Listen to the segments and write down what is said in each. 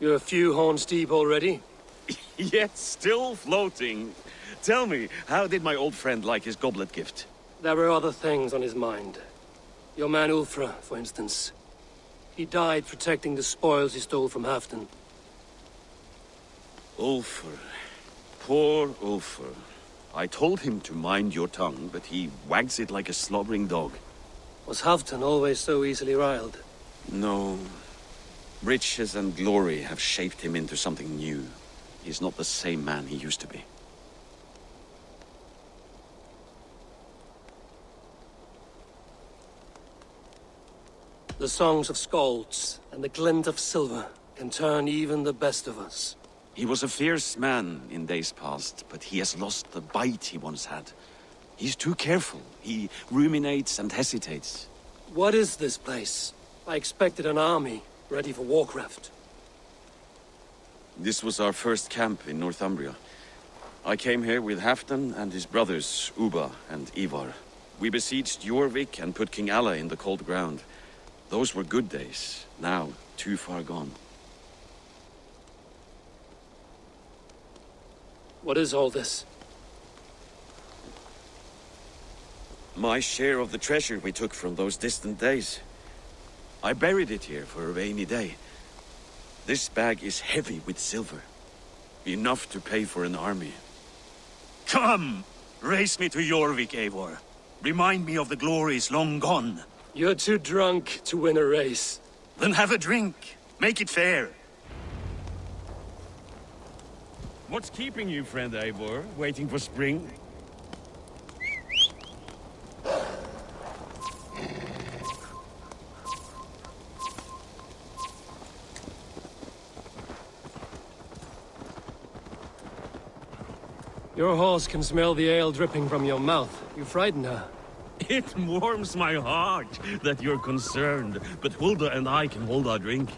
You're a few horns deep already? Yet still floating. Tell me, how did my old friend like his goblet gift? There were other things on his mind. Your man Ulfra, for instance. He died protecting the spoils he stole from Halfdan. Ulfr. Poor Ulfr. I told him to mind your tongue, but he wags it like a slobbering dog. Was Halfdan always so easily riled? No. Riches and glory have shaped him into something new. He's not the same man he used to be. The songs of skalds and the glint of silver can turn even the best of us. He was a fierce man in days past, but he has lost the bite he once had. He's too careful. He ruminates and hesitates. What is this place? I expected an army, ready for warcraft. This was our first camp in Northumbria. I came here with Halfdan and his brothers, Ubba and Ivar. We besieged Jorvik and put King Alla in the cold ground. Those were good days, now too far gone. What is all this? My share of the treasure we took from those distant days. I buried it here for a rainy day. This bag is heavy with silver. Enough to pay for an army. Come! Race me to Jorvik, Eivor. Remind me of the glories long gone. You're too drunk to win a race. Then have a drink. Make it fair. What's keeping you, friend Eivor? Waiting for spring? Your horse can smell the ale dripping from your mouth. You frighten her. It warms my heart that you're concerned, but Hulda and I can hold our drink.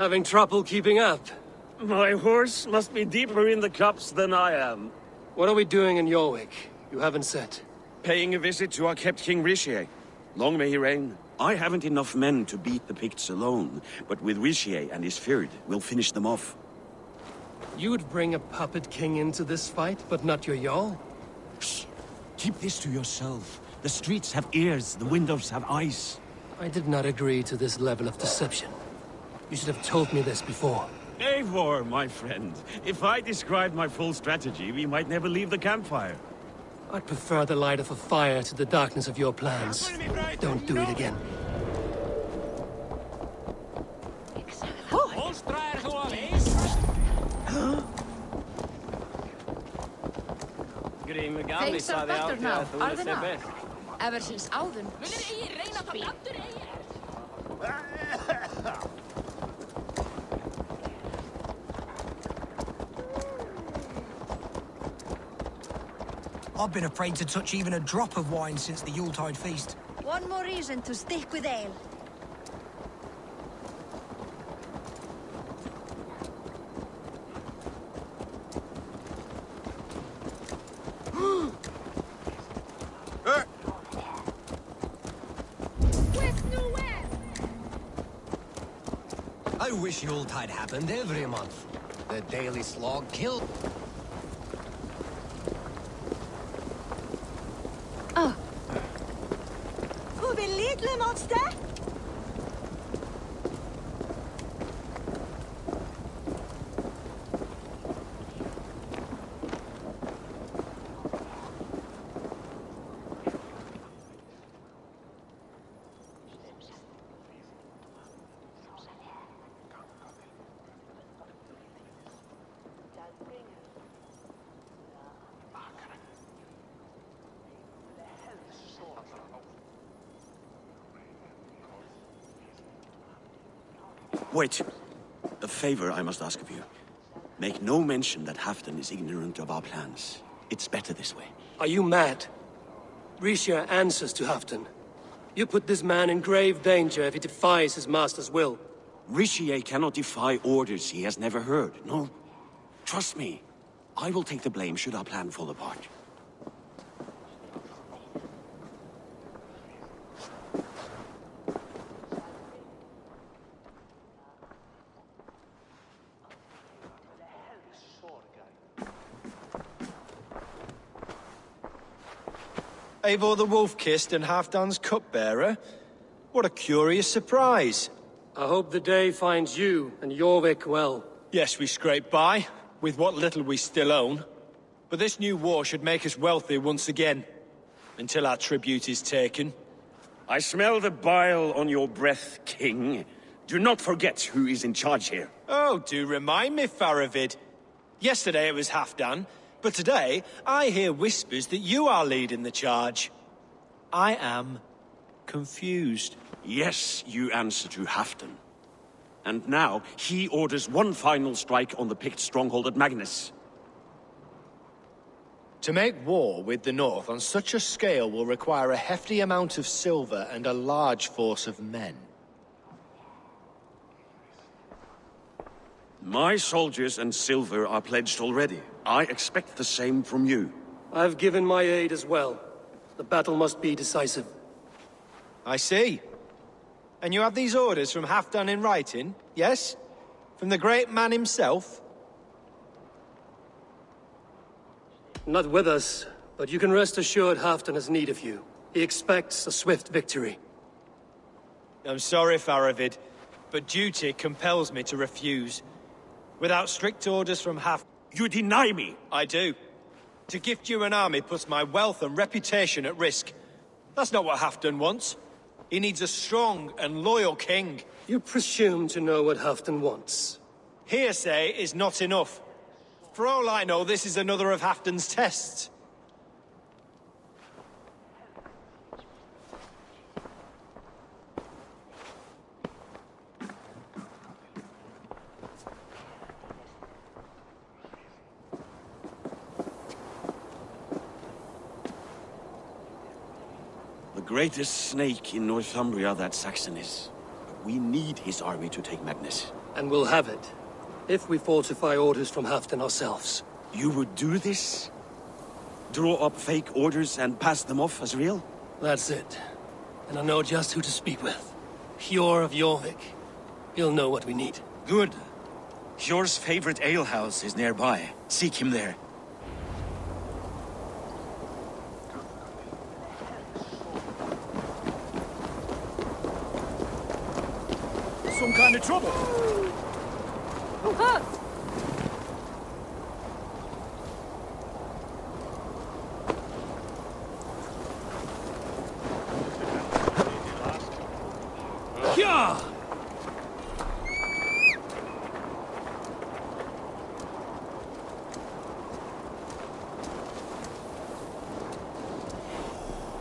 Having trouble keeping up? My horse must be deeper in the cups than I am. What are we doing in Jorvik? You haven't said. Paying a visit to our kept King Rishi. Long may he reign. I haven't enough men to beat the Picts alone, but with Rishi and his Fyrd, we'll finish them off. You would bring a puppet king into this fight, but not your Jarl? Shh. Keep this to yourself. The streets have ears, the windows have eyes. I did not agree to this level of deception. You should have told me this before. Eivor, my friend. If I described my full strategy, we might never leave the campfire. I'd prefer the light of a fire to the darkness of your plans. Don't do it again. Things are better now, are they not? Ever since Áðun. I've been afraid to touch even a drop of wine since the Yuletide feast. One more reason to stick with ale. I wish Yuletide happened every month. The daily slog killed. Who will lead, le monster? Wait. A favor I must ask of you. Make no mention that Halfdan is ignorant of our plans. It's better this way. Are you mad? Risha answers to Halfdan. You put this man in grave danger if he defies his master's will. Rishi cannot defy orders he has never heard. No. Trust me. I will take the blame should our plan fall apart. Eivor the Wolf-Kissed and Halfdan's cupbearer? What a curious surprise. I hope the day finds you and Jorvik well. Yes, we scrape by, with what little we still own. But this new war should make us wealthy once again. Until our tribute is taken. I smell the bile on your breath, King. Do not forget who is in charge here. Oh, do remind me, Faravid. Yesterday it was Halfdan, but today I hear whispers that you are leading the charge. I am confused. Yes, you answer to Halfdan. And now, he orders one final strike on the Pict stronghold at Magnus. To make war with the North on such a scale will require a hefty amount of silver and a large force of men. My soldiers and silver are pledged already. I expect the same from you. I've given my aid as well. The battle must be decisive. I see. And you have these orders from Halfdan in writing, yes? From the great man himself? Not with us, but you can rest assured Halfdan has need of you. He expects a swift victory. I'm sorry, Faravid, but duty compels me to refuse. Without strict orders from Halfdan... You deny me! I do. To gift you an army puts my wealth and reputation at risk. That's not what Halfdan wants. He needs a strong and loyal king. You presume to know what Halfdan wants. Hearsay is not enough. For all I know, this is another of Halfdan's tests. The greatest snake in Northumbria that Saxon is. We need his army to take Magnus. And we'll have it, if we falsify orders from Halfdan ourselves. You would do this? Draw up fake orders and pass them off as real? That's it. And I know just who to speak with. Hjor of Jorvik. He'll know what we need. Good. Hjor's favorite alehouse is nearby. Seek him there. Some kind of trouble. Who hurt? Yeah!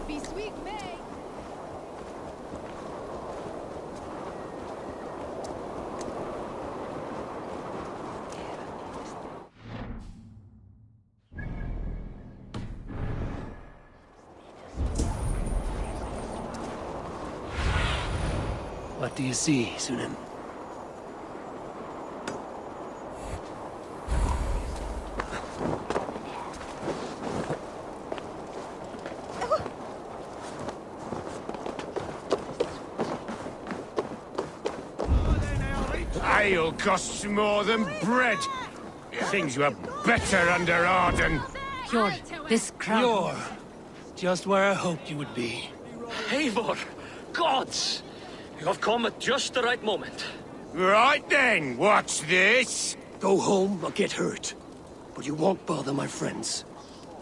Be sweet, May. What do you see, Sunan? Ale costs more than bread. Things were better under Arden. You're this crowd. You're just where I hoped you would be. Eivor! Gods! You have come at just the right moment. Right then, what's this? Go home or get hurt. But you won't bother my friends.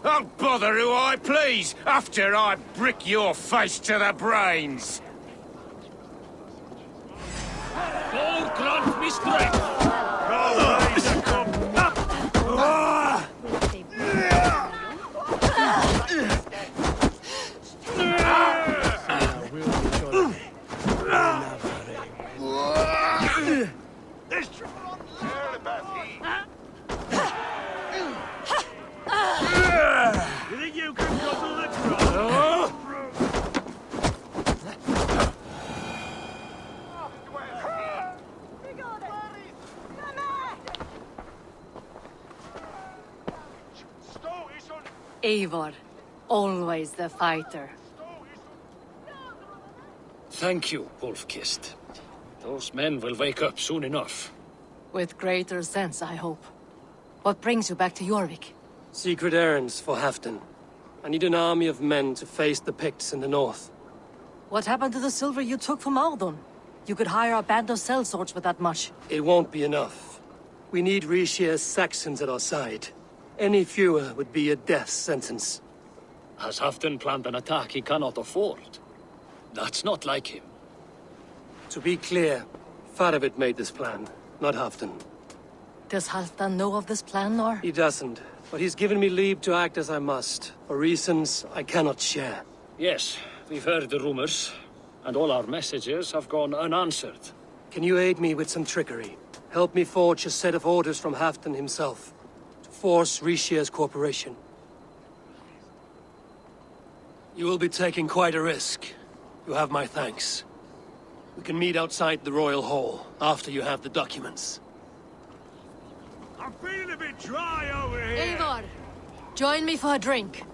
I'll bother who I please after I brick your face to the brains. God grant me strength! You think you can guzzle the crowd? Eivor, always the fighter. Thank you, Wolf-Kissed. Those men will wake up soon enough. With greater sense, I hope. What brings you back to Jorvik? Secret errands for Halfdan. I need an army of men to face the Picts in the north. What happened to the silver you took from Aldon? You could hire a band of sellswords with that much. It won't be enough. We need Rishia's Saxons at our side. Any fewer would be a death sentence. Has Halfdan planned an attack he cannot afford? That's not like him. To be clear, Faravid made this plan, not Halfdan. Does Halfdan know of this plan, or? He doesn't, but he's given me leave to act as I must, for reasons I cannot share. Yes, we've heard the rumors, and all our messages have gone unanswered. Can you aid me with some trickery? Help me forge a set of orders from Halfdan himself, to force Rishia's cooperation. You will be taking quite a risk. You have my thanks. We can meet outside the Royal Hall, after you have the documents. I'm feeling a bit dry over here. Eivor, join me for a drink.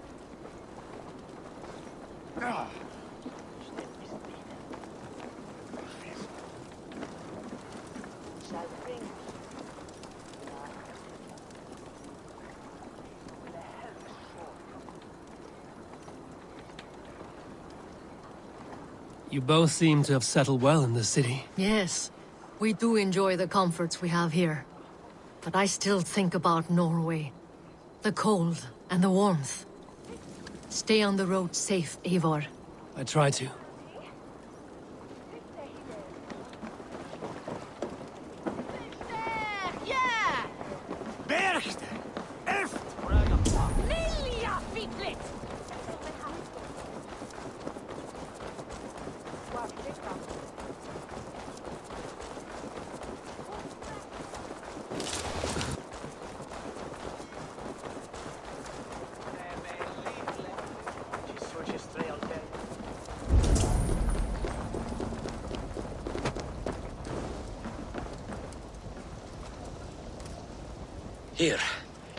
You both seem to have settled well in the city. Yes, we do enjoy the comforts we have here. But I still think about Norway. The cold and the warmth. Stay on the road safe, Eivor. I try to. Bercht! Eft! Here,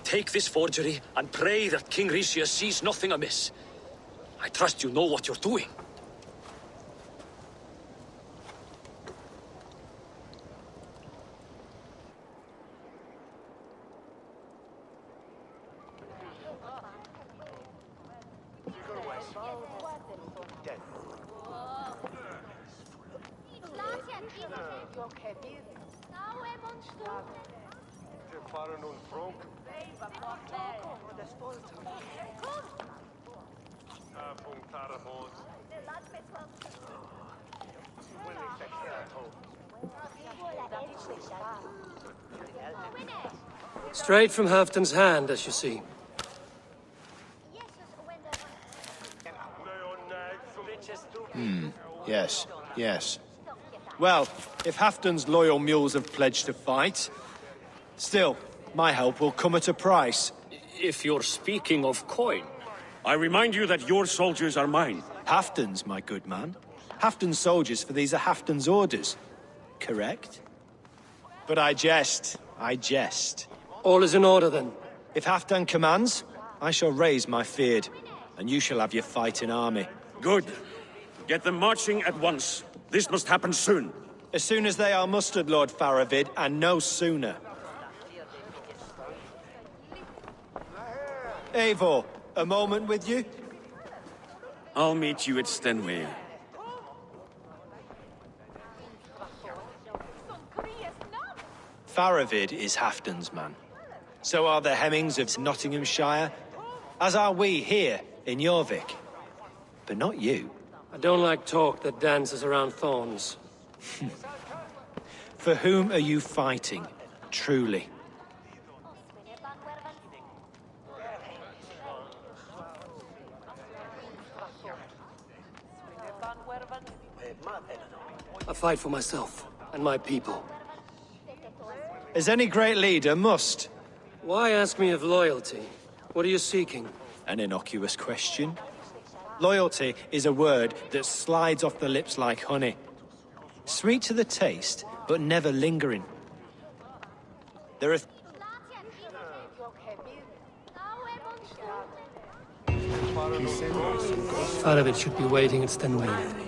take this forgery and pray that King Rishia sees nothing amiss. I trust you know what you're doing. Straight from Halfdan's hand, as you see. Yes, yes. Well, if Halfdan's loyal mules have pledged to fight, still, my help will come at a price. If you're speaking of coin, I remind you that your soldiers are mine. Halfdan's, my good man. Halfdan's soldiers, for these are Halfdan's orders. Correct? But I jest. I jest. All is in order, then. If Halfdan commands, I shall raise my feared, and you shall have your fighting army. Good. Get them marching at once. This must happen soon. As soon as they are mustered, Lord Faravid, and no sooner. Eivor, a moment with you? I'll meet you at Stenway. Faravid is Halfdan's man. So are the Hemmings of Nottinghamshire, as are we here in Jorvik. But not you. I don't like talk that dances around thorns. For whom are you fighting, truly? I fight for myself and my people. As any great leader must. Why ask me of loyalty? What are you seeking? An innocuous question. Loyalty is a word that slides off the lips like honey. Sweet to the taste, but never lingering. There are... Faravid should be waiting at Stenway.